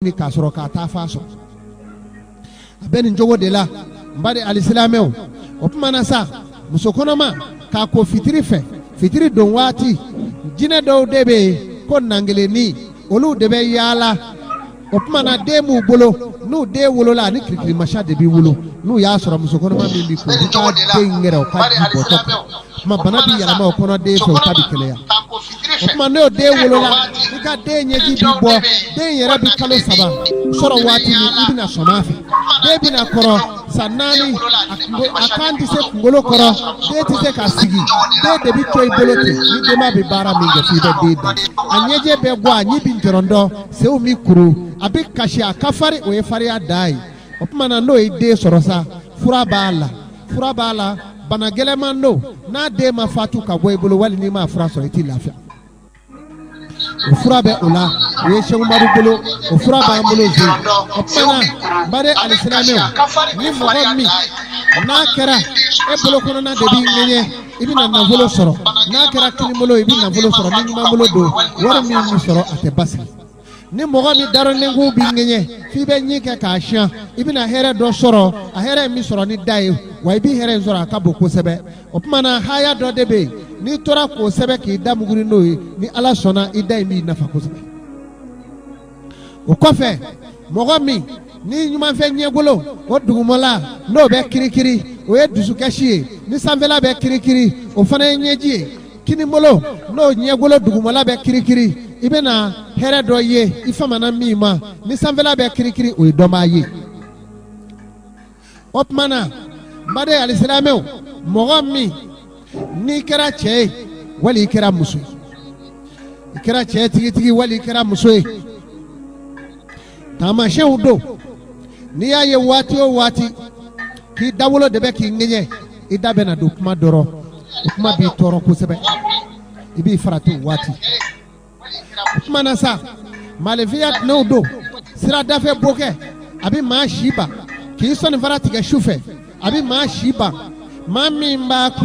ni kasoro ka ta faso abeni njogo de la mbade alislameo opumana sa musokonoma ka ko fitiri don wati jine do debe ko nangele ni olu debe yala opumana demu bolo nu de wolo la ni krikri masha de bi wolo nu ya soro musokonoma mi bi ko ka de ngere o ka di boto ma bana bi yala ma o kono de so ka bi kele ya opumana de wolo la ni ka de nyeji bi bo de yere bi kalo saba soro wati ni ibina somafi de bina koro sanani akandi se kungolo koro de ti se kasigi de bi toy bolote ni de ma be bara mi nge fi de da anyeje be gwa anyi bi njorondo se o mi kuru abi kashi akafari o e fari adai opumana no e de soro sa fura bala bana gelemando na de ma fatu ka boy bolo wali ni ma fura so eti lafia o fura be ola we shewu maru bolo o fura ba bolo ze opana bare alislameo ni mo mi na kera e bolo kono na de bi nyenye ibina na bolo soro na kera kini bolo ibina bolo soro ni ma bolo do wara mi ni soro ate basi ni mo mi daro nengu bi nyenye fi be nyike ka sha ibina here do soro a here mi soro ni dai wa ibi here soro aka boko sebe opana haya do debe ni tora ko sebe ki damuguri no ni ala sona idai mi nafa ko sebe o kofe mogo mi ni nyuma fe nyegolo o dugumola no be kirikiri o e dusu kashi ni sanvela be kirikiri o fana nyeji kini molo no nyegolo dugumola be kirikiri ibena here do ye ifama na mi ma ni sanvela be kirikiri o do ma ye opmana mbade alislameo mogo mi ni kera che wali kera muso kera che tigi wali kera muso tama shehudo ni ya ye wati o wati ki dawolo de be ki ngenye ida be na do kuma doro kuma bi toro ko sebe ibi faratu wati kuma na sa maleviat no do sira dafe boke abi ma shiba ki son farati ga shufe abi ma shiba mami mba